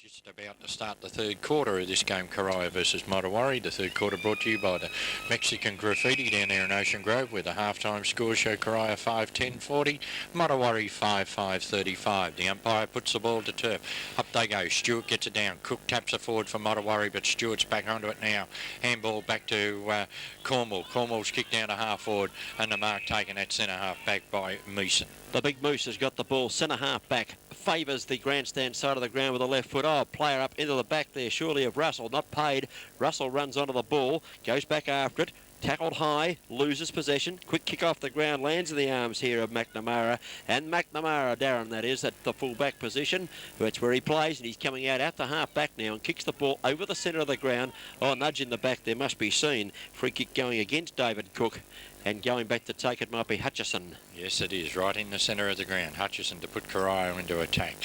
Just about to start the third quarter of this game, Corio versus Motowari. The third quarter brought to you by the Mexican Graffiti down there in Ocean Grove, where the half-time scores show Corio 5-10-40, Motowari 5-5-35. The umpire puts the ball to turf. Up they go. Stewart gets it down. Cook taps it forward for Motowari, but Stewart's back onto it now. Handball back to Cornwall. Cornwall's kicked down to half forward, and the mark taken at centre half back by Meeson. The big Moose has got the ball centre half back, favours the grandstand side of the ground with the left foot. Oh, player up into the back there, surely of Russell, not paid. Russell runs onto the ball, goes back after it, tackled high, loses possession. Quick kick off the ground, lands in the arms here of McNamara. And McNamara, Darren, that is, at the full back position. That's where he plays, and he's coming out the half back now and kicks the ball over the centre of the ground. Oh, nudge in the back there must be seen. Free kick going against David Cook. And going back to take it might be Hutchison. Yes, it is, right in the centre of the ground. Hutchison to put Corio into attack.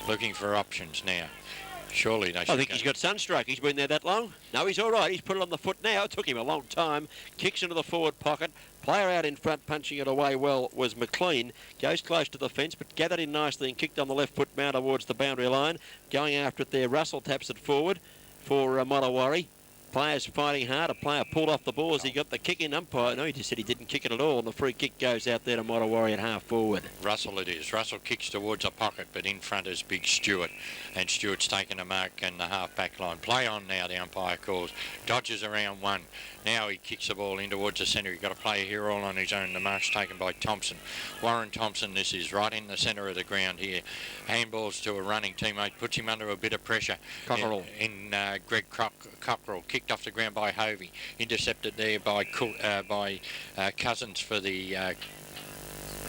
Looking for options now. Surely they should. I think he's got sunstroke. He's been there that long. No, he's all right. He's put it on the foot now. It took him a long time. Kicks into the forward pocket. Player out in front, punching it away well, was McLean. Goes close to the fence, but gathered in nicely and kicked on the left foot mount towards the boundary line. Going after it there, Russell taps it forward for Motowari. Players fighting hard. A player pulled off the ball as he got the kick in. Umpire, no, he just said he didn't kick it at all, and the free kick goes out there to Motowari at half forward. Russell it is. Russell kicks towards a pocket, but in front is big Stewart, and Stewart's taken a mark in the half back line. Play on now, the umpire calls. Dodges around one. Now he kicks the ball in towards the centre. He's got a player here all on his own. The mark's taken by Thompson. Warren Thompson, this is right in the centre of the ground here. Handballs to a running teammate, puts him under a bit of pressure. Cockerell. Greg Cockerell, kicked off the ground by Hovey. Intercepted there by Cousins for the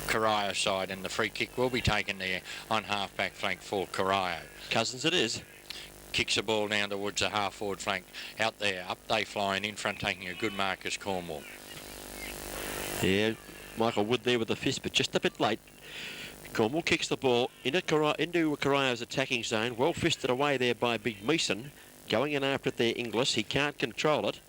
Corio side, and the free kick will be taken there on half-back flank for Corio. Cousins it is. Kicks the ball down towards the half-forward flank. Out there, up they fly, and in front taking a good mark is Cornwall. Yeah, Michael Wood there with the fist, but just a bit late. Cornwall kicks the ball into Corio's attacking zone. Well fisted away there by Big Meeson. Going in after it there, Inglis. He can't control it.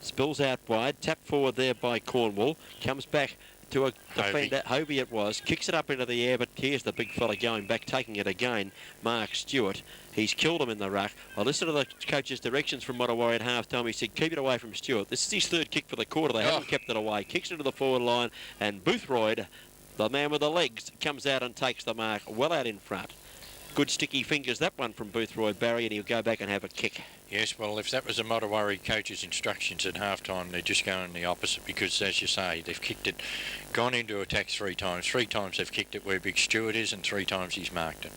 Spills out wide. Tap forward there by Cornwall. Comes back to a defender. Hovey it was. Kicks it up into the air, but here's the big fella going back, taking it again. Mark Stewart. He's killed him in the ruck. I listened to the coach's directions from Motowari at half-time. He said, keep it away from Stewart. This is his third kick for the quarter. They haven't kept it away. Kicks into the forward line, and Boothroyd, the man with the legs, comes out and takes the mark well out in front. Good sticky fingers, that one from Boothroyd, Barry, and he'll go back and have a kick. Yes, well, if that was a Motowari coach's instructions at half-time, they're just going the opposite because, as you say, they've kicked it, gone into attack 3 times. 3 times they've kicked it where Big Stewart is, and 3 times he's marked it.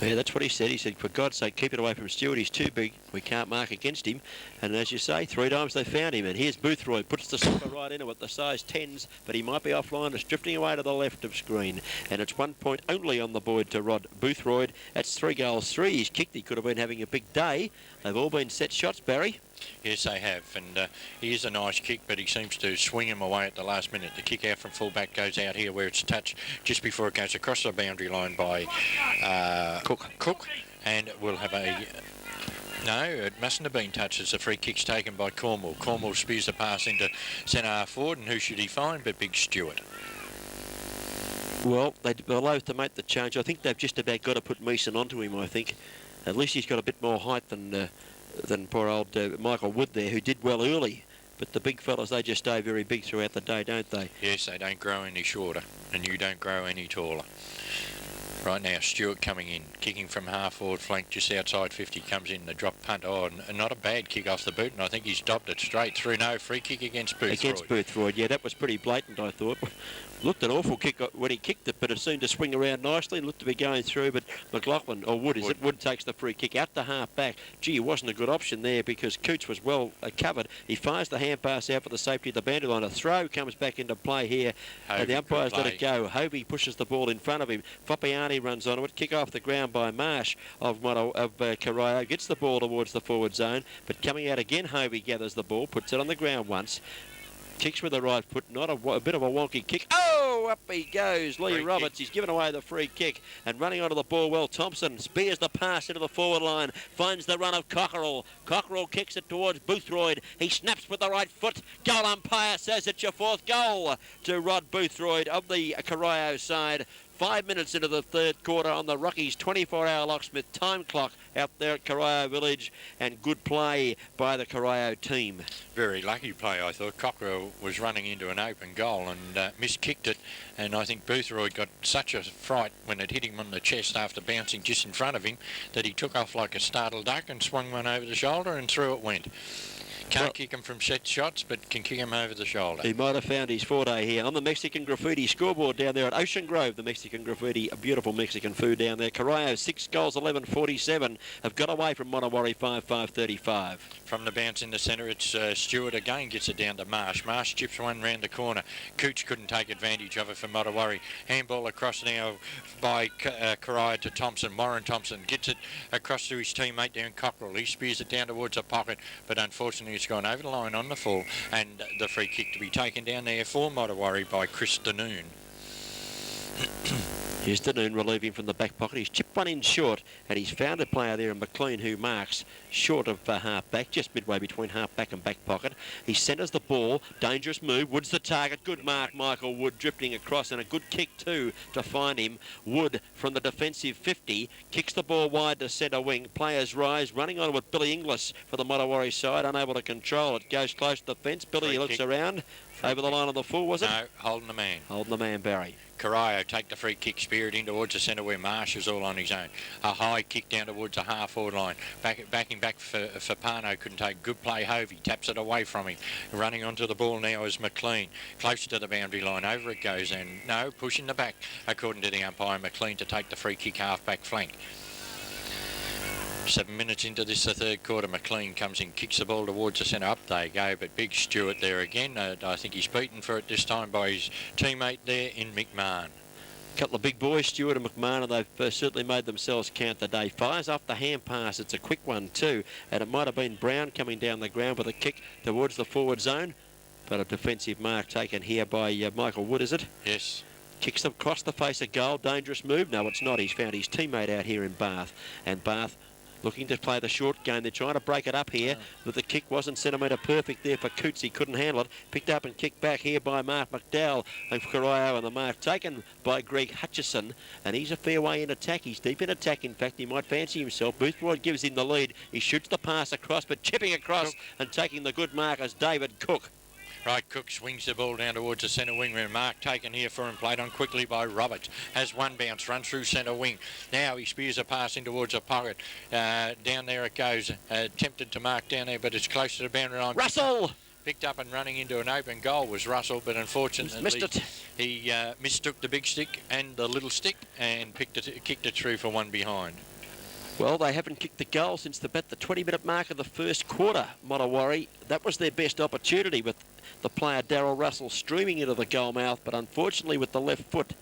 Yeah, that's what he said. He said, for God's sake, keep it away from Stewart. He's too big. We can't mark against him. And as you say, 3 times they found him. And here's Boothroyd. Puts the slipper right into it, the size 10s, but he might be offline. It's drifting away to the left of screen. And it's 1 point only on the board to Rod Boothroyd. That's 3 goals, 3 he's kicked. He could have been having a big day. They've all been set shots, Barry. Yes, they have, and he is a nice kick, but he seems to swing him away at the last minute. The kick out from full-back goes out here where it's touched just before it goes across the boundary line by Cook, and we'll have a... No, it mustn't have been touched as the free kick's taken by Cornwall. Cornwall spears the pass into centre half forward, and who should he find but Big Stewart? Well, they're loath to make the change. I think they've just about got to put Meeson onto him, I think. At least he's got a bit more height than poor old Michael Wood there, who did well early. But the big fellas, they just stay very big throughout the day, don't they? Yes, they don't grow any shorter, and you don't grow any taller. Right now, Stewart coming in, kicking from half-forward flank just outside 50, comes in, the drop punt. Oh, not a bad kick off the boot, and I think he's dobbed it straight through. No, free kick against Boothroyd. Against Boothroyd, yeah, that was pretty blatant, I thought. Looked an awful kick when he kicked it, but it seemed to swing around nicely. Looked to be going through, but McLaughlin, or Wood, is it? Wood takes the free kick out to half back. Gee, it wasn't a good option there because Coots was well covered. He fires the hand pass out for the safety of the boundary line. A throw comes back into play here, and the umpires let it go. Hovey pushes the ball in front of him. Foppiani runs onto it. Kick off the ground by Marsh of Corio. Gets the ball towards the forward zone, but coming out again, Hovey gathers the ball, puts it on the ground once. Kicks with the right foot, not a bit of a wonky kick. Oh, up he goes. Lee Roberts, he's given away the free kick and running onto the ball well. Thompson spears the pass into the forward line, finds the run of Cockerell. Cockerell kicks it towards Boothroyd. He snaps with the right foot. Goal umpire says it's your 4th goal to Rod Boothroyd of the Corio side. 5 minutes into the third quarter on the Rockies 24-hour locksmith time clock out there at Corio Village, and good play by the Corio team. Very lucky play, I thought. Corio was running into an open goal and miskicked it, and I think Boothroyd got such a fright when it hit him on the chest after bouncing just in front of him that he took off like a startled duck and swung one over the shoulder, and through it went. Can't kick him from set shots, but can kick him over the shoulder. He might have found his forte here on the Mexican Graffiti scoreboard down there at Ocean Grove. The Mexican Graffiti, a beautiful Mexican food down there. Corio 6 goals, 11-47, have got away from Montawari 5-5-35. From the bounce in the centre, it's Stewart again gets it down to Marsh. Marsh chips one round the corner. Cooch couldn't take advantage of it for Montawari. Handball across now by Corio to Thompson. Warren Thompson gets it across to his teammate down Cockrell. He spears it down towards a pocket, but unfortunately it's gone over the line on the full, and the free kick to be taken down there for Montawari by Chris Danoon. Here's Danoon relieving from the back pocket. He's chipped one in short, and he's found a player there in McLean who marks short of half-back, just midway between half-back and back pocket. He centres the ball. Dangerous move. Wood's the target. Good mark, Michael Wood, drifting across, and a good kick too to find him. Wood from the defensive 50 kicks the ball wide to centre wing. Players rise, running on with Billy Inglis for the Montawari side, unable to control it. Goes close to the fence. Billy looks around. Over the line on the full, was it? No, holding the man. Holding the man, Barry. Corio take the free kick, spear it in towards the centre where Marsh is all on his own. A high kick down towards the half-forward line. Backing back for Pano, couldn't take. Good play, Hovey taps it away from him. Running onto the ball now is McLean. Close to the boundary line, over it goes, and no, pushing the back, according to the umpire, McLean to take the free kick half-back flank. 7 minutes into this, the third quarter, McLean comes in, kicks the ball towards the centre. Up they go, but big Stewart there again. I think he's beaten for it this time by his teammate there in McMahon. A couple of big boys, Stewart and McMahon, and they've certainly made themselves count today. Fires off the hand pass. It's a quick one too, and it might have been Brown coming down the ground with a kick towards the forward zone, but a defensive mark taken here by Michael Wood, is it? Yes. Kicks them across the face of goal. Dangerous move. No, it's not. He's found his teammate out here in Bath, and Bath looking to play the short game. They're trying to break it up here, but the kick wasn't centimetre perfect there for Coots. He couldn't handle it. Picked up and kicked back here by Mark McDowell of Corio, and the mark taken by Greg Hutchison, and he's a fair way in attack. He's deep in attack, in fact. He might fancy himself. Boothroyd gives him the lead. He shoots the pass across, but chipping across and taking the good mark as David Cook. Right, Cook swings the ball down towards the centre wing. Mark taken here for him, played on quickly by Roberts. Has one bounce, runs through centre wing. Now he spears a pass in towards a pocket. Down there it goes. Tempted to mark down there, but it's close to the boundary line. Russell! Picked up and running into an open goal was Russell, but unfortunately missed it. He mistook the big stick and the little stick and kicked it through for one behind. Well, they haven't kicked the goal since about the 20-minute mark of the first quarter, Montawari. That was their best opportunity with the player Darryl Russell streaming into the goal mouth, but unfortunately with the left foot,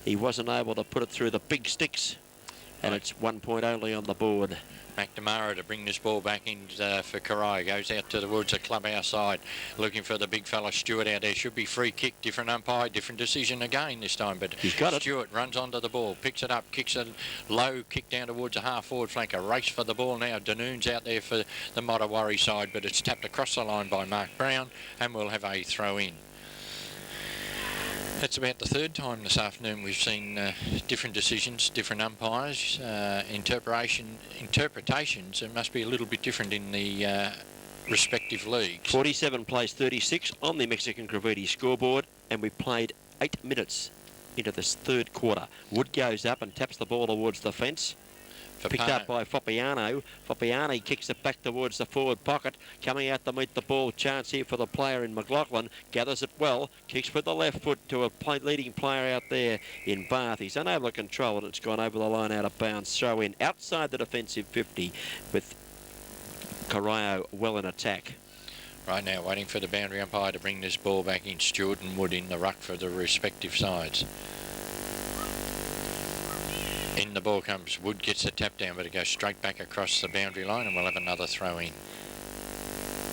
he wasn't able to put it through the big sticks. And it's 1 point only on the board. McNamara to bring this ball back in for Corio. Goes out towards the clubhouse side, looking for the big fella Stewart out there. Should be free kick, different umpire, different decision again this time. But he's got it. Stewart runs onto the ball, picks it up, kicks a low kick down towards a half-forward flank. A race for the ball now. Danoon's out there for the Montawari side, but it's tapped across the line by Mark Brown, and we'll have a throw in. That's about the third time this afternoon we've seen different decisions, different umpires, interpretations. It must be a little bit different in the respective leagues. 47 plays 36 on the Mexican Graffiti scoreboard, and we played 8 minutes into this third quarter. Wood goes up and taps the ball towards the fence. Picked up by Foppiano. Foppiani kicks it back towards the forward pocket. Coming out to meet the ball. Chance here for the player in McLaughlin. Gathers it well. Kicks with the left foot to a leading player out there in Bath. He's unable to control it. It's gone over the line out of bounds. Throw in outside the defensive 50 with Corio well in attack. Right now, waiting for the boundary umpire to bring this ball back in. Stewart and Wood in the ruck for the respective sides. In the ball comes Wood, gets the tap down, but it goes straight back across the boundary line, and we'll have another throw in.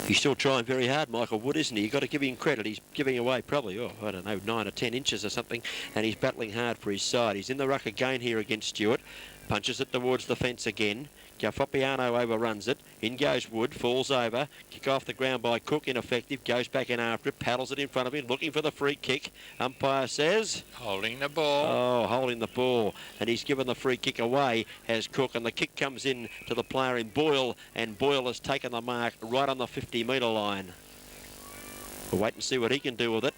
He's still trying very hard, Michael Wood, isn't he? You've got to give him credit. He's giving away probably, I don't know, 9 or 10 inches or something, and he's battling hard for his side. He's in the ruck again here against Stewart. Punches it towards the fence again. Gafopiano overruns it. In goes Wood, falls over. Kick off the ground by Cook, ineffective. Goes back in after it, paddles it in front of him, looking for the free kick. Umpire says... Holding the ball. Oh, holding the ball. And he's given the free kick away, has Cook. And the kick comes in to the player in Boyle. And Boyle has taken the mark right on the 50-metre line. We'll wait and see what he can do with it.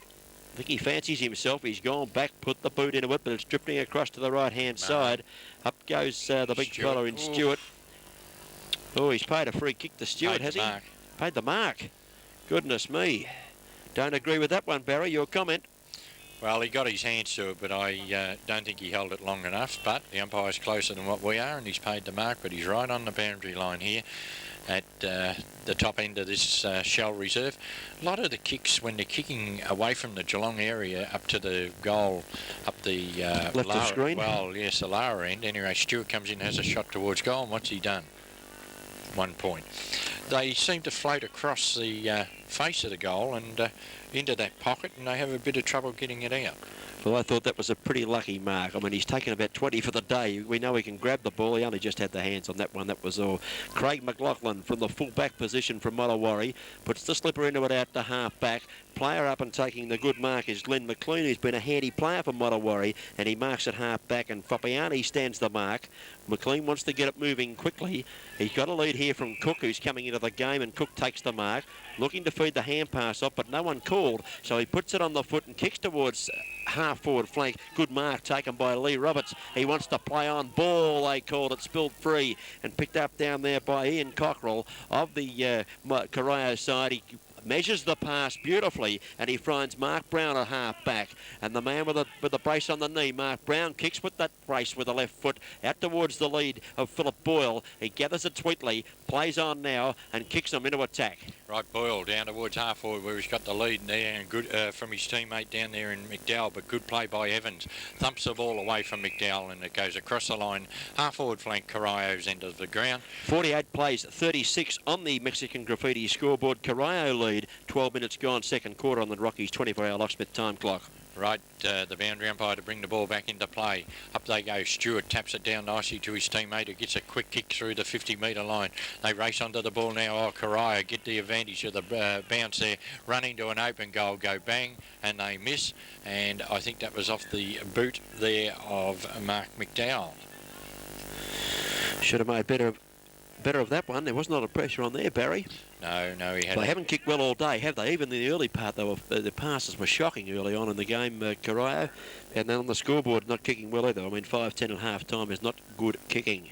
I think he fancies himself. He's gone back, put the boot into it, but it's drifting across to the right-hand side. Up goes the big fella in Stewart. Oh, he's paid a free kick to Stewart, has he? Paid the mark. Goodness me. Don't agree with that one, Barry. Your comment? Well, he got his hands to it, but I don't think he held it long enough. But the umpire's closer than what we are, and he's paid the mark, but he's right on the boundary line here at the top end of this shell reserve. A lot of the kicks, when they're kicking away from the Geelong area up to the goal, up the left of screen. Well, yes, the lower end. Anyway, Stewart comes in, has a shot towards goal, and what's he done? 1 point. They seem to float across the face of the goal and into that pocket, and they have a bit of trouble getting it out. Well, I thought that was a pretty lucky mark. I mean, he's taken about 20 for the day. We know he can grab the ball. He only just had the hands on that one. That was all. Craig McLaughlin from the full-back position from Mottawarri puts the slipper into it out to half-back. Player up and taking the good mark is Glenn McLean, who's been a handy player for Mottawarri, and he marks at half-back, and Fopiani stands the mark. McLean wants to get it moving quickly. He's got a lead here from Cook, who's coming into the game, and Cook takes the mark, looking to feed the hand pass off, but no one called, so he puts it on the foot and kicks towards half-forward flank. Good mark taken by Lee Roberts. He wants to play on ball, they called it, spilled free, and picked up down there by Ian Cockrell of the Corio side. He measures the pass beautifully, and he finds Mark Brown at half-back. And the man with the brace on the knee, Mark Brown, kicks with that brace with the left foot out towards the lead of Philip Boyle. He gathers it sweetly, plays on now, and kicks him into attack. Right, Boyle down towards half-forward where he's got the lead there, and good from his teammate down there in McDowell, but good play by Evans. Thumps the ball away from McDowell, and it goes across the line. Half-forward flank, Corio's end of the ground. 48 plays, 36 on the Mexican Graffiti scoreboard. Corio lead. 12 minutes gone, second quarter on the Rockies 24-hour locksmith time clock. Right, the boundary umpire to bring the ball back into play. Up they go. Stewart taps it down nicely to his teammate, who gets a quick kick through the 50-metre line. They race onto the ball now. Oh, Corio get the advantage of the bounce there. Run into an open goal, go bang, and they miss. And I think that was off the boot there of Mark McDowell. Should have made better of that one. There wasn't a lot of pressure on there, Barry. No, he had. They haven't kicked well all day, have they? Even in the early part, the passes were shocking early on in the game, Corio. And then on the scoreboard, not kicking well either. I mean, 5-10 at half-time is not good kicking.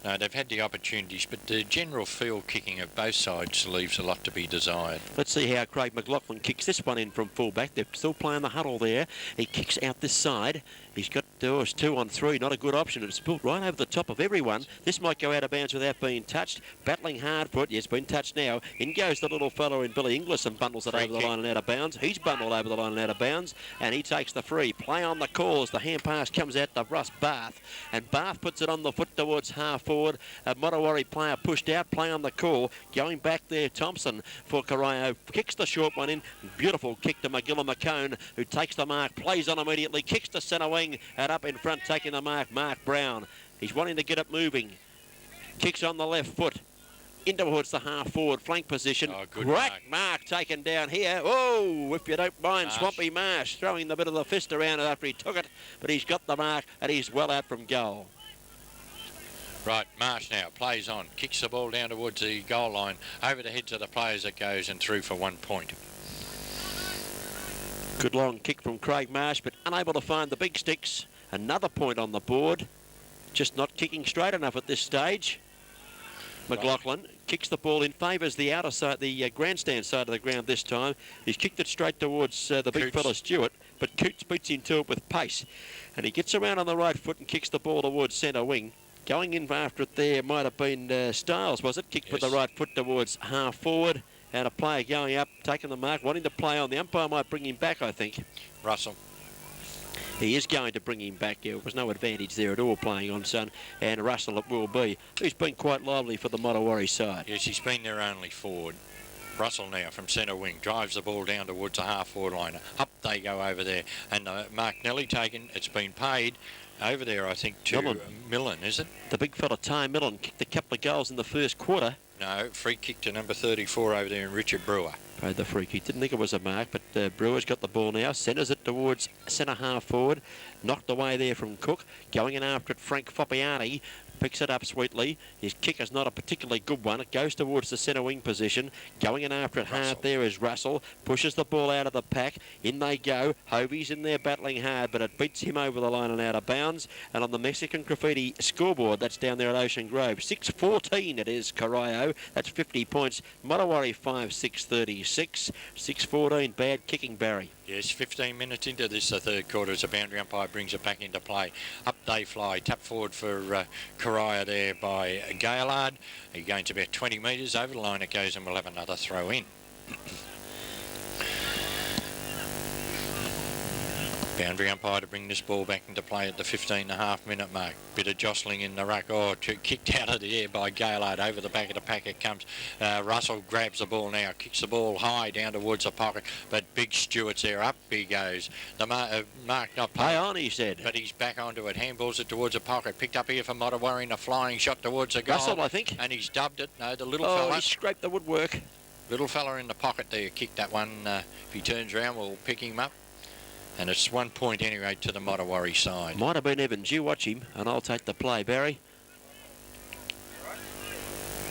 No, they've had the opportunities, but the general field kicking of both sides leaves a lot to be desired. Let's see how Craig McLaughlin kicks this one in from full-back. They're still playing the huddle there. He kicks out this side. He's got it's 2 on 3, not a good option. It's built right over the top of everyone. This might go out of bounds without being touched. Battling hard for it. Yes, been touched now. In goes the little fellow in Billy Inglis and bundles it over the line and out of bounds. He's bundled over the line and out of bounds, and he takes the free. Play on the call as the hand pass comes out to Russ Bath, and Bath puts it on the foot towards half forward. A Mottawarri player pushed out. Play on the call. Going back there, Thompson for Corio. Kicks the short one in. Beautiful kick to McGill McCone, who takes the mark. Plays on immediately. Kicks to centre wing. And up in front, taking the mark, Mark Brown. He's wanting to get it moving. Kicks on the left foot. In towards the half-forward flank position. Oh, good Great mark taken down here. Oh, if you don't mind, Swampy Marsh throwing the bit of the fist around it after he took it. But he's got the mark, and he's well out from goal. Right, Marsh now plays on. Kicks the ball down towards the goal line. Over the heads of the players it goes, and through for 1 point. Good long kick from Craig Marsh, but unable to find the big sticks. Another point on the board. Just not kicking straight enough at this stage. McLaughlin kicks the ball in, favours the outer side, the grandstand side of the ground this time. He's kicked it straight towards the big fella Stewart, but Coots beats into it with pace. And he gets around on the right foot and kicks the ball towards centre wing. Going in after it there might have been Stiles, was it? Kicked with the right foot towards half forward. And a player going up, taking the mark, wanting to play on. The umpire might bring him back, I think. Russell. He is going to bring him back. There was no advantage there at all playing on Sun. And Russell it will be, who's been quite lively for the Mottawarri side. Yes, he's been their only forward. Russell now from centre wing drives the ball down towards the half-forward line. Up they go over there. And Mark Nelly taken. It's been paid. over there, I think, to Millen, is it? The big fella, Ty Millen, kicked a couple of goals in the first quarter. No, free kick to number 34 over there in Richard Brewer. Paid the free kick. Didn't think it was a mark, but Brewer's got the ball now. Centres it towards centre half forward. Knocked away there from Cook. Going in after it, Frank Foppiani. Picks it up sweetly. His kick is not a particularly good one. It goes towards the centre wing position. Going in after it hard there is Russell. Pushes the ball out of the pack. In they go. Hovey's in there battling hard, but it beats him over the line and out of bounds. And on the Mexican Graffiti scoreboard, that's down there at Ocean Grove, 6-14 it is Corio. That's 50 points. Motawari 5-6-36. 6-14. Bad kicking, Barry. Yes, 15 minutes into this, the third quarter, as the boundary umpire brings it back into play. Up they fly. Tap forward for Corio there by Gaillard. He gains about 20 metres. Over the line it goes, and we'll have another throw in. Boundary umpire to bring this ball back into play at the 15.5 minute mark. Bit of jostling in the ruck. Oh, kicked out of the air by Gaillard. Over the back of the pack it comes. Russell grabs the ball now. Kicks the ball high down towards the pocket. But Big Stewart's there. Up he goes. The mark not played. Play on, he said. But he's back onto it. Handballs it towards the pocket. Picked up here for Motawari and a flying shot towards the goal. Russell, I think. And he's dubbed it. No, the little Oh, fella. he scraped the woodwork. Little fella in the pocket there. Kicked that one. If he turns around, we'll pick him up. And it's 1 point anyway to the Motawari side. Might have been Evans. You watch him, and I'll take the play, Barry.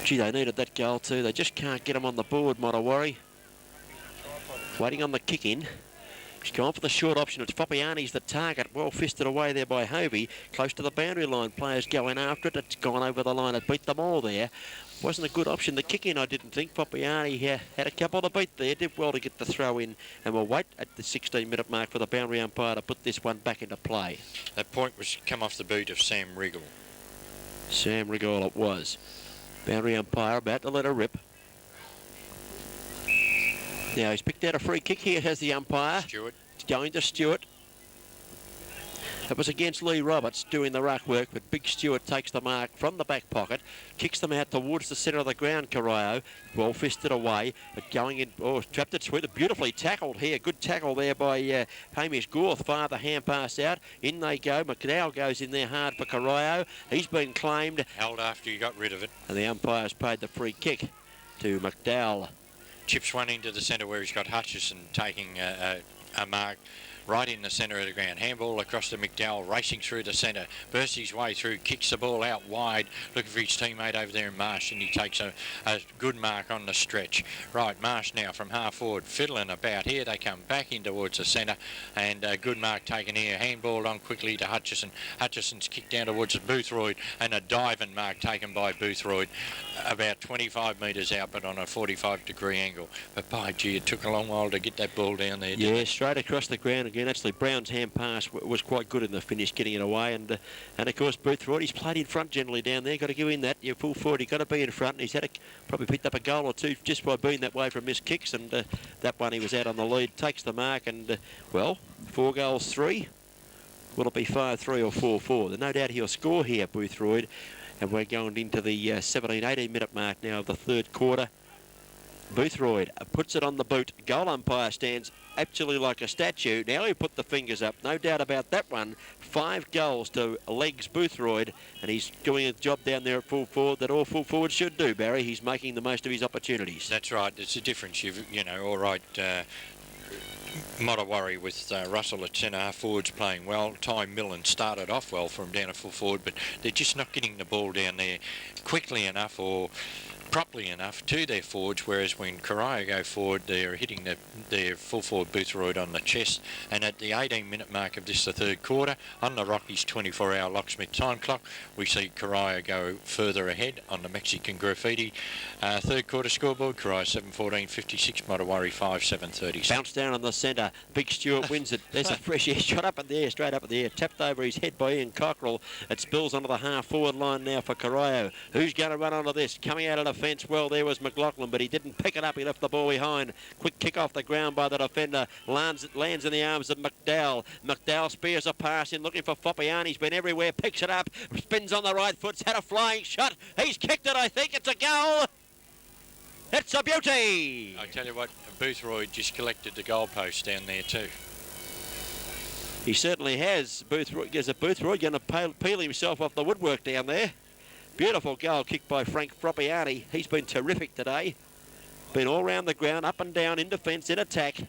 Gee, they needed that goal too. They just can't get him on the board, Motawari. Waiting on the kick in. He's gone for the short option. It's Foppiani's the target. Well fisted away there by Hovey. Close to the boundary line. Players going after it. It's gone over the line. It beat them all there. Wasn't a good option. The kick in, I didn't think. Foppiani had a couple to beat there. Did well to get the throw in. And we'll wait at the 16-minute mark for the boundary umpire to put this one back into play. That point was come off the boot of Sam Riggle. Sam Riggle it was. Boundary umpire about to let her rip. Now he's picked out a free kick here, has the umpire. Stewart. It's going to Stewart. It was against Lee Roberts doing the ruck work, but Big Stewart takes the mark from the back pocket, kicks them out towards the centre of the ground, Corio. Well fisted away, but going in, oh, trapped it sweet, beautifully tackled here. Good tackle there by Hamish Gorth, far the hand pass out. In they go, McDowell goes in there hard for Corio. He's been claimed. Held after you got rid of it. And the umpire's paid the free kick to McDowell. Chips one into the centre where he's got Hutchison taking a mark right in the centre of the ground. Handball across to McDowell, racing through the centre, bursts his way through, kicks the ball out wide, looking for his teammate over there in Marsh, and he takes a good mark on the stretch. Right, Marsh now from half forward, fiddling about here. They come back in towards the centre, and a good mark taken here. Handball on quickly to Hutchison. Hutchison's kicked down towards Boothroyd, and a diving mark taken by Boothroyd, about 25 metres out, but on a 45-degree angle. But by gee, it took a long while to get that ball down there. Yeah, straight across the ground again. Actually, Brown's hand pass was quite good in the finish, getting it away. And of course, Boothroyd, he's played in front generally down there. Got to give him that. You're full forward, you've got to be in front. And he's probably picked up a goal or two just by being that way from missed kicks. And that one, he was out on the lead, takes the mark. And, well, 4 goals, 3. Will it be 5-3 or 4-4? There's no doubt he'll score here, Boothroyd. And we're going into the 17-18 minute mark now of the third quarter. Boothroyd puts it on the boot. Goal umpire stands actually like a statue. Now he put the fingers up. No doubt about that one. 5 goals to legs Boothroyd, and he's doing a job down there at full forward that all full forwards should do, Barry. He's making the most of his opportunities. That's right. It's a difference. You know, all right, Motawari with Russell at centre half forwards playing well. Ty Millen started off well from down at full forward, but they're just not getting the ball down there quickly enough or properly enough to their forwards, whereas when Corio go forward, they're hitting their full forward Boothroyd on the chest. And at the 18-minute mark of this, the third quarter, on the Rockies 24-hour locksmith time clock, we see Corio go further ahead on the Mexican Graffiti. Third quarter scoreboard, Corio 7-14-56, Motawari 5-7-36. Bounce down on the centre. Big Stewart wins it. There's a fresh air shot up in the air, straight up in the air. Tapped over his head by Ian Cockrell. It spills onto the half-forward line now for Corio. Who's going to run onto this? Coming out of the fence, well, there was McLaughlin, but he didn't pick it up. He left the ball behind. Quick kick off the ground by the defender. Lands in the arms of McDowell. McDowell spears a pass in, looking for Foppiani. He's been everywhere, picks it up, spins on the right foot, had a flying shot. He's kicked it, I think. It's a goal. It's a beauty. I tell you what, Boothroyd just collected the goalpost down there too. He certainly has. There's a Boothroyd going to peel himself off the woodwork down there. Beautiful goal kicked by Frank Frappiani. He's been terrific today. Been all round the ground, up and down, in defence, in attack.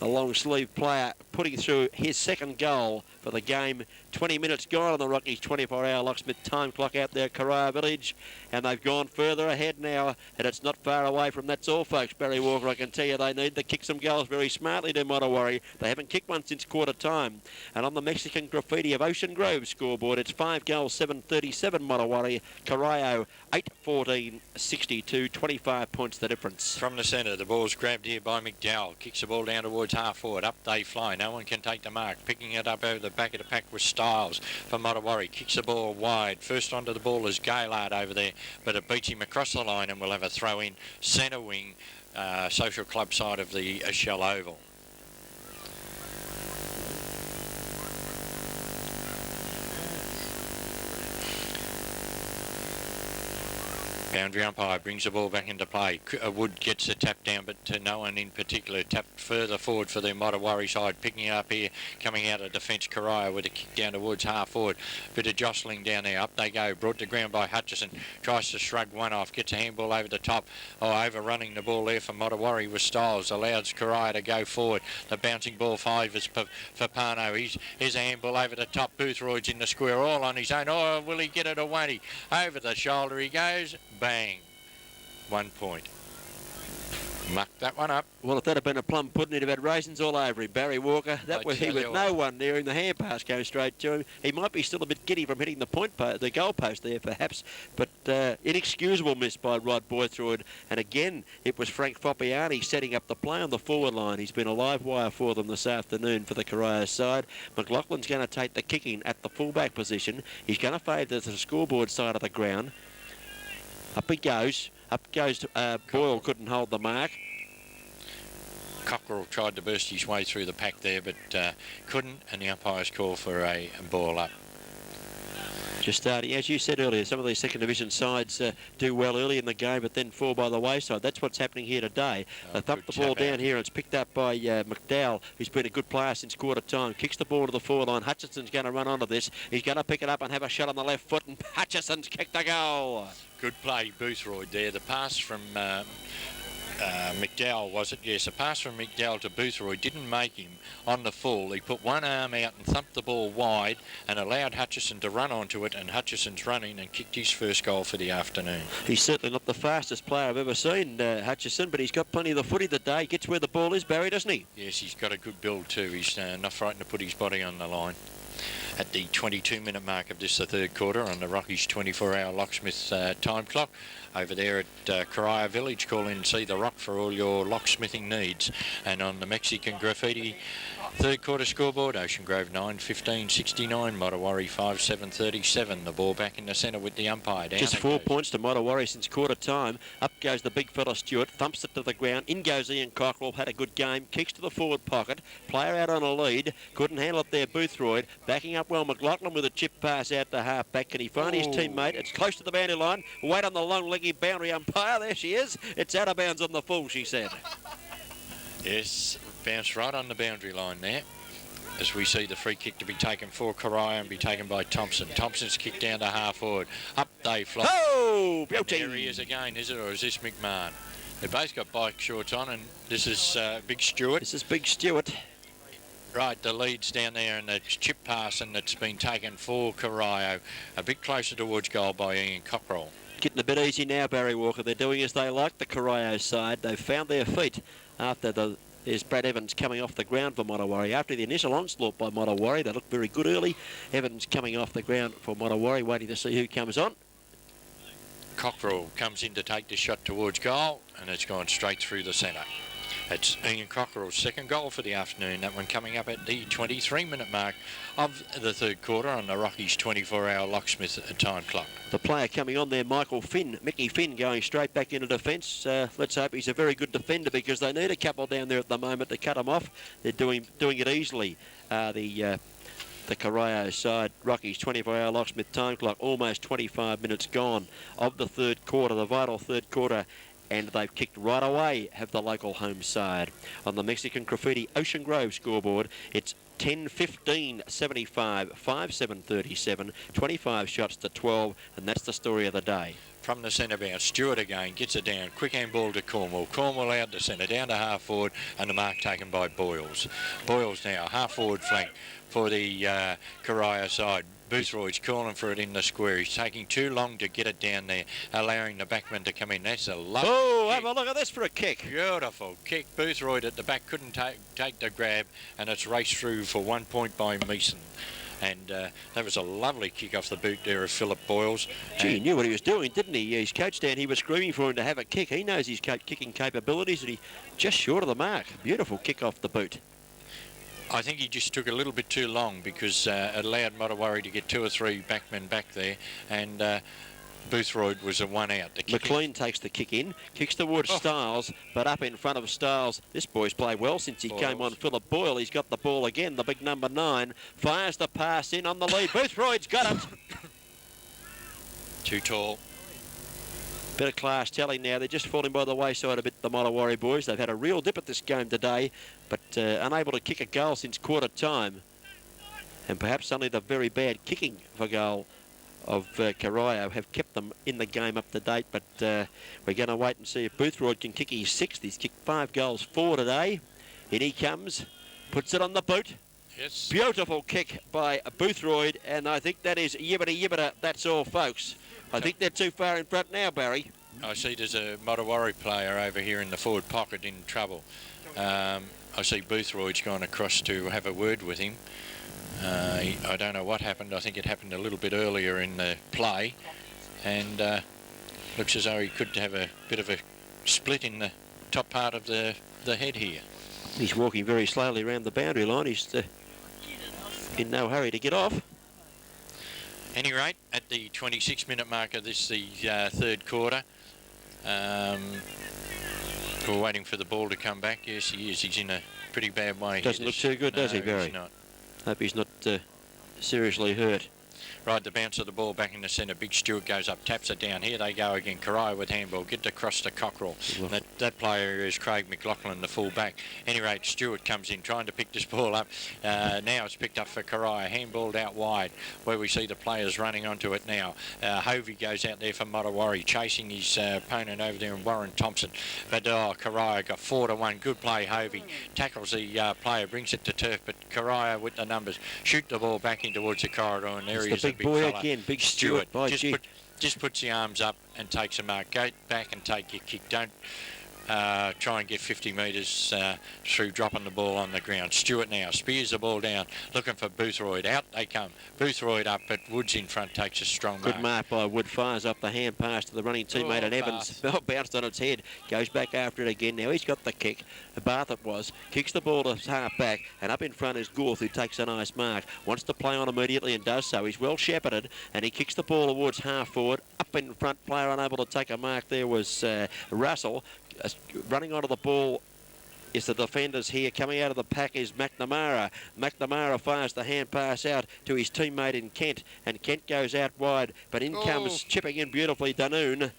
The long sleeve player putting through his second goal for the game. 20 minutes gone on the Rockies 24-hour locksmith time clock out there at Corio Village, and they've gone further ahead now, and it's not far away from that's all, folks. Barry Walker, I can tell you they need to kick some goals very smartly to Mottawarri. They haven't kicked one since quarter time. And on the Mexican graffiti of Ocean Grove scoreboard, it's 5 goals, 7-37 Mottawarri. Corio 8-14-62, 25 points the difference. From the centre, the ball's grabbed here by McDowell. Kicks the ball down towards half forward. Up they fly. No one can take the mark. Picking it up over the back of the pack was Styles for Mottawarri. Kicks the ball wide. First onto the ball is Gaylard over there, but it beats him across the line and we'll have a throw in centre wing, social club side of the Shell Oval. Boundary umpire brings the ball back into play. Wood gets the tap down, but to no one in particular. Tapped further forward for the Mottawarri side. Picking it up here, coming out of defence, Corio with a kick down towards half forward. Bit of jostling down there. Up they go. Brought to ground by Hutchison. Tries to shrug one off. Gets a handball over the top. Overrunning the ball there for Mottawarri with Styles. Allows Corio to go forward. The bouncing ball favours for Pano. Here's a handball over the top. Boothroyd's in the square all on his own. Will he get it or won't he? Over the shoulder he goes. Bang. 1 point. Mucked that one up. Well, if that had been a plum pudding, he'd have had raisins all over him. Barry Walker, he was no one nearing the hand pass going straight to him. He might be still a bit giddy from hitting the goal post there, perhaps, but inexcusable miss by Rod Boothroyd. And again, it was Frank Frappiani setting up the play on the forward line. He's been a live wire for them this afternoon for the Corio side. McLaughlin's going to take the kicking at the fullback position. He's going to favour the scoreboard side of the ground. Up he goes. Up goes Boyle, couldn't hold the mark. Cockerell tried to burst his way through the pack there, but couldn't, and the umpire's call for a ball up. Just starting, as you said earlier, some of these second division sides do well early in the game, but then fall by the wayside. That's what's happening here today. They thump the ball down here, and it's picked up by McDowell, who's been a good player since quarter time. Kicks the ball to the forward line. Hutchison's going to run onto this. He's going to pick it up and have a shot on the left foot, and Hutchison's kicked a goal. Good play, Boothroyd there. The pass from McDowell, was it? Yes, a pass from McDowell to Boothroyd didn't make him on the full. He put one arm out and thumped the ball wide and allowed Hutchison to run onto it, and Hutchison's running and kicked his first goal for the afternoon. He's certainly not the fastest player I've ever seen, Hutchison, but he's got plenty of the footy today. Gets where the ball is, Barry, doesn't he? Yes, he's got a good build too. He's not frightened to put his body on the line. At the 22-minute mark of this, the third quarter, on the Rockies 24-hour locksmith time clock. Over there at Corio Village, call in and see the Rock for all your locksmithing needs. And on the Mexican graffiti third quarter scoreboard, Ocean Grove 9-15-69, Mottawarri 5-7-37. The ball back in the centre with the umpire. Down just 4 points to Mottawarri since quarter time. Up goes the big fella Stewart, thumps it to the ground. In goes Ian Cockerell, had a good game. Kicks to the forward pocket. Player out on a lead. Couldn't handle it there, Boothroyd. Backing up well, McLaughlin with a chip pass out to half back. Can he find his teammate? It's close to the boundary line. Wait on the long leggy boundary umpire. There she is. It's out of bounds on the full, she said. Yes, bounced right on the boundary line there. As we see the free kick to be taken for Corio and be taken by Thompson. Thompson's kicked down to half forward. Up they fly. Oh, beauty. There he is again, is it, or is this McMahon? They've both got bike shorts on, and this is Big Stewart. This is Big Stewart. Right, the lead's down there, and the chip passing that's been taken for Corio. A bit closer towards goal by Ian Cockerell. Getting a bit easy now, Barry Walker. They're doing as they like, the Corio side. They've found their feet after there's Brad Evans coming off the ground for Mottawarri. After the initial onslaught by Mottawarri, they looked very good early. Evans coming off the ground for Mottawarri, waiting to see who comes on. Cockerell comes in to take the shot towards goal, and it's gone straight through the centre. It's Ian Cockerell's second goal for the afternoon. That one coming up at the 23-minute mark of the third quarter on the Rockies 24-hour locksmith time clock. The player coming on there, Mickey Finn, going straight back into defence. Let's hope he's a very good defender, because they need a couple down there at the moment to cut him off. They're doing it easily. The Corio side, Rockies 24-hour locksmith time clock, almost 25 minutes gone of the third quarter, the vital third quarter. And they've kicked right away, have the local home side. On the Mexican graffiti Ocean Grove scoreboard, it's 10-15, 75, 5-7, 37, 25 shots to 12, and that's the story of the day. From the centre bounce, Stewart again gets it down. Quick hand ball to Cornwall. Cornwall out to centre, down to half forward, and the mark taken by Boyles. Boyles now half forward flank for the Corio side. Boothroyd's calling for it in the square. He's taking too long to get it down there, allowing the backman to come in. That's a lovely have a look at this for a kick. Beautiful kick. Boothroyd at the back couldn't take the grab, and it's raced through for 1 point by Meeson. And that was a lovely kick off the boot there of Philip Boyles. Gee, he knew what he was doing, didn't he? His coach down here was screaming for him to have a kick. He knows his kicking capabilities, and he just short of the mark. Beautiful kick off the boot. I think he just took a little bit too long because it allowed Motawari to get 2 or 3 backmen back there, and Boothroyd was a one out. McLean takes the kick in, kicks towards Stiles, but up in front of Stiles. This boy's played well since he came on. Philip Boyle, he's got the ball again, the big number 9. Fires the pass in on the lead. Boothroyd's got it. Too tall. Bit of class telling now. They're just falling by the wayside a bit, the Motawari boys. They've had a real dip at this game today, but unable to kick a goal since quarter time. And perhaps only the very bad kicking for goal of Corio have kept them in the game up to date. But we're going to wait and see if Boothroyd can kick his 6th. He's kicked 5 goals 4 today. In he comes, puts it on the boot. Yes. Beautiful kick by Boothroyd, and I think that is yibbita yibbita. That's all, folks. I think they're too far in front now, Barry. I see there's a Motawari player over here in the forward pocket in trouble. I see Boothroyd's gone across to have a word with him. I don't know what happened. I think it happened a little bit earlier in the play, and looks as though he could have a bit of a split in the top part of the head here. He's walking very slowly around the boundary line. He's in no hurry to get off. Any rate, at the 26-minute mark of this, the third quarter, we're waiting for the ball to come back. Yes, he is. He's in a pretty bad way. Doesn't look too good, does he, Barry? He's not. Hope he's not seriously hurt. Right, the bounce of the ball back in the centre. Big Stewart goes up, taps it down. Here they go again. Corio with handball. Get across to Cockerell. That player is Craig McLaughlin, the full back. Any rate, Stewart comes in trying to pick this ball up. Now it's picked up for Corio. Handballed out wide where we see the players running onto it now. Hovey goes out there for Motawari, chasing his opponent over there in Warren Thompson. But Corio got 4-1. Good play, Hovey. Tackles the player, brings it to turf, but Corio with the numbers. Shoot the ball back in towards the corridor, and there he is. Big boy again, Big Stewart. Just puts the arms up and takes a mark. Go back and take your kick. Don't try and get 50 metres through dropping the ball on the ground. Stewart now spears the ball down, looking for Boothroyd. Out they come. Boothroyd up, but Woods in front takes a strong mark. Good mark by Wood. Fires up the hand pass to the running teammate, and Evans bounced on its head. Goes back after it again. Now he's got the kick. Bath it was. Kicks the ball to half back, and up in front is Gorth, who takes a nice mark. Wants to play on immediately and does so. He's well shepherded, and he kicks the ball towards half forward. Up in front, player unable to take a mark there was Russell. Running onto the ball is the defenders here. Coming out of the pack is McNamara. McNamara fires the hand pass out to his teammate in Kent, and Kent goes out wide, but in comes chipping in beautifully Danoon.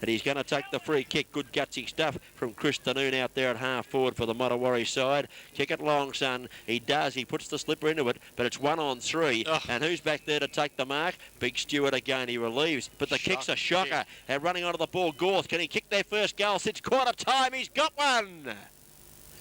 And he's going to take the free kick. Good gutsy stuff from Chris Danoon out there at half forward for the Motawari side. Kick it long, son. He does. He puts the slipper into it, but it's 1 on 3. And who's back there to take the mark? Big Stewart again. He relieves, but the kick's a shocker. And running onto the ball, Gorth. Can he kick their first goal since quarter time? He's got one.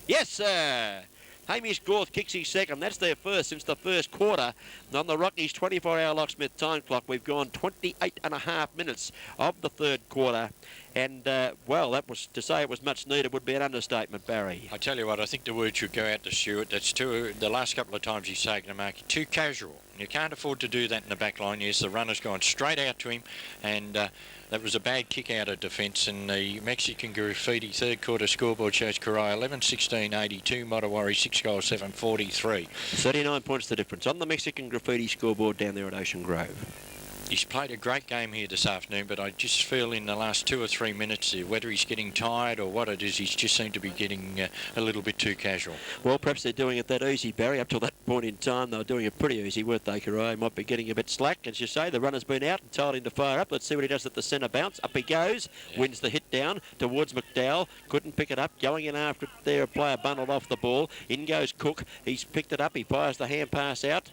Yes, sir. Hamish Gorth kicks his second. That's their first since the first quarter. On the Rockies 24-hour locksmith time clock, we've gone 28.5 minutes of the third quarter. And, well, that was to say it was much needed would be an understatement, Barry. I tell you what, I think the word should go out to Stewart. That's the last couple of times he's taken a mark. Too casual. You can't afford to do that in the back line. Yes, the runner's gone straight out to him, and that was a bad kick out of defence. And the Mexican Graffiti third quarter scoreboard shows Corio 11-16-82, Motawari 6 goals 7-43. 39 points the difference on the Mexican Graffiti scoreboard down there at Ocean Grove. He's played a great game here this afternoon, but I just feel in the last 2 or 3 minutes, whether he's getting tired or what it is, he's just seemed to be getting a little bit too casual. Well, perhaps they're doing it that easy, Barry. Up till that point in time, they were doing it pretty easy, weren't they, Corio? Might be getting a bit slack. As you say, the runner's been out and told him to fire up. Let's see what he does at the centre bounce. Up he goes, wins the hit down towards McDowell. Couldn't pick it up. Going in after it there, a player bundled off the ball. In goes Cook. He's picked it up. He fires the hand pass out.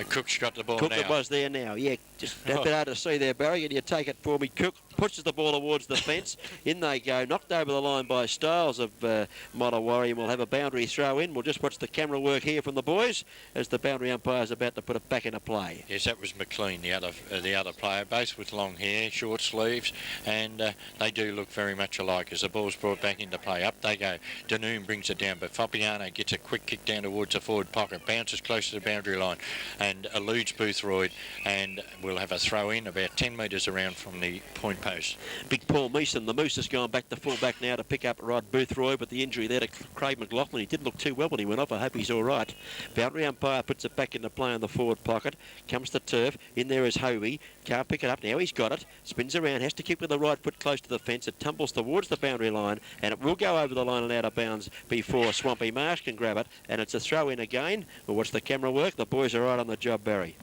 Cook's got the ball Cook now. it was there now, yeah. Just a bit hard to see there, Barry. And you take it for me. Cook pushes the ball towards the fence. In they go. Knocked over the line by Styles of Mottawari. And we'll have a boundary throw in. We'll just watch the camera work here from the boys as the boundary umpire's about to put it back into play. Yes, that was McLean, the other player, both with long hair, short sleeves, and they do look very much alike as the ball's brought back into play. Up they go. Danoon brings it down, but Fabiano gets a quick kick down towards the forward pocket, bounces close to the boundary line and eludes Boothroyd, and we'll have a throw in about 10 metres around from the point post. Big Paul Meeson, the Moose has gone back to full back now to pick up Rod Boothroyd, but the injury there to Craig McLaughlin, he didn't look too well when he went off. I hope he's all right. Boundary umpire puts it back into play in the forward pocket. Comes to turf. In there is Hovey. Can't pick it up now. He's got it. Spins around. Has to keep with the right foot close to the fence. It tumbles towards the boundary line, and it will go over the line and out of bounds before Swampy Marsh can grab it. And it's a throw in again. We'll watch the camera work. The boys are right on the job, Barry.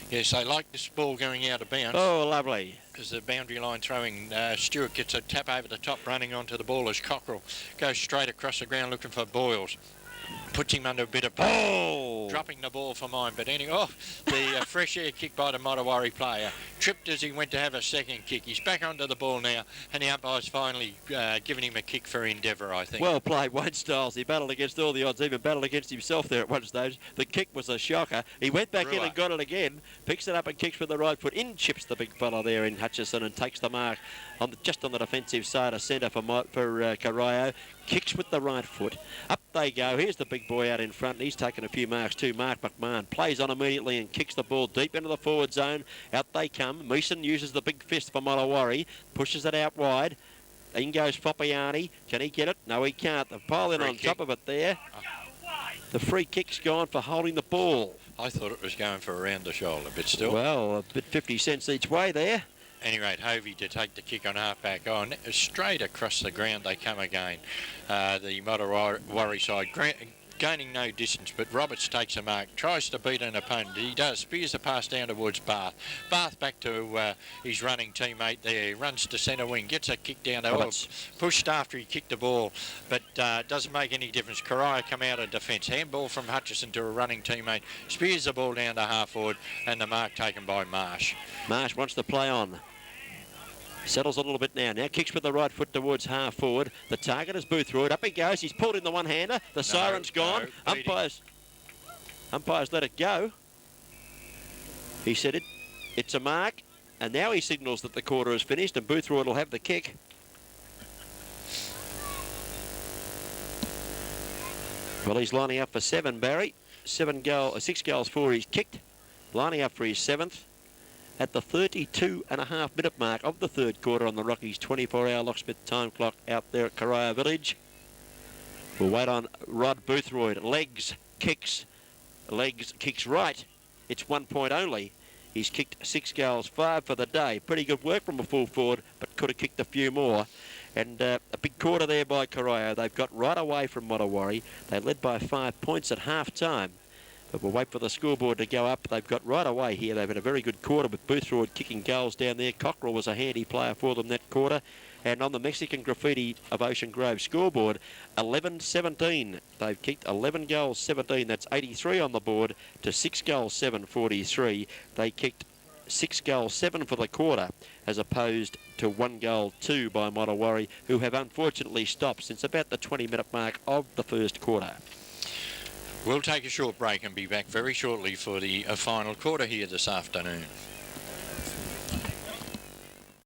Yes, they like this ball going out of bounds. Oh, lovely. Because the boundary line throwing, Stewart gets a tap over the top, running onto the ball as Cockerell goes straight across the ground looking for Boyles. Puts him under a bit of pressure, dropping the ball for mine. But anyway, the fresh air kick by the Mottawari player. Tripped as he went to have a second kick. He's back onto the ball now, and the umpire's finally given him a kick for endeavour, I think. Well played, Wayne Styles. He battled against all the odds, even battled against himself there at one stage. The kick was a shocker. He went back in and got it again, picks it up and kicks with the right foot. In chips the big fella there in Hutchison and takes the mark just on the defensive side of centre for Corio. Kicks with the right foot. Up they go. Here's the big boy out in front. He's taken a few marks too. Mark McMahon plays on immediately and kicks the ball deep into the forward zone. Out they come. Meeson uses the big fist for Mottawari. Pushes it out wide. In goes Foppiani. Can he get it? No, he can't. The pile in on top of it there. The free kick's gone for holding the ball. I thought it was going for around the shoulder, but still. Well, a bit 50 cents each way there. At any rate, Hovey to take the kick on half-back on. Straight across the ground they come again. The Mottawari side gaining no distance, but Roberts takes a mark, tries to beat an opponent. He does. Spears the pass down towards Bath. Bath back to his running teammate there. Runs to centre wing, gets a kick down. They were pushed after he kicked the ball, but doesn't make any difference. Corio come out of defence. Handball from Hutchison to a running teammate. Spears the ball down to half forward, and the mark taken by Marsh. Marsh wants to play on. Settles a little bit now. Now kicks with the right foot towards half forward. The target is Boothroyd. Up he goes. He's pulled in the one-hander. The siren's gone. Umpires let it go. He said it's a mark. And now he signals that the quarter is finished and Boothroyd will have the kick. Well, he's lining up for 7, Barry. 6 goals for he's kicked. Lining up for his 7th. At the 32.5-minute mark of the third quarter on the Rockies 24-hour locksmith time clock out there at Corio Village. We'll wait on Rod Boothroyd. Legs, kicks right. It's 1 point only. He's kicked 6 goals, 5 for the day. Pretty good work from a full forward, but could have kicked a few more. And a big quarter there by Corio. They've got right away from Mottawari. They led by 5 points at half-time. But we'll wait for the scoreboard to go up. They've got right away here. They've had a very good quarter with Boothroyd kicking goals down there. Cockerell was a handy player for them that quarter. And on the Mexican Graffiti of Ocean Grove scoreboard, 11-17. They've kicked 11 goals, 17. That's 83 on the board to 6 goals, 7, 43. They kicked 6 goals, 7 for the quarter, as opposed to 1 goal, 2 by Mottawari, who have unfortunately stopped since about the 20-minute mark of the first quarter. We'll take a short break and be back very shortly for the final quarter here this afternoon.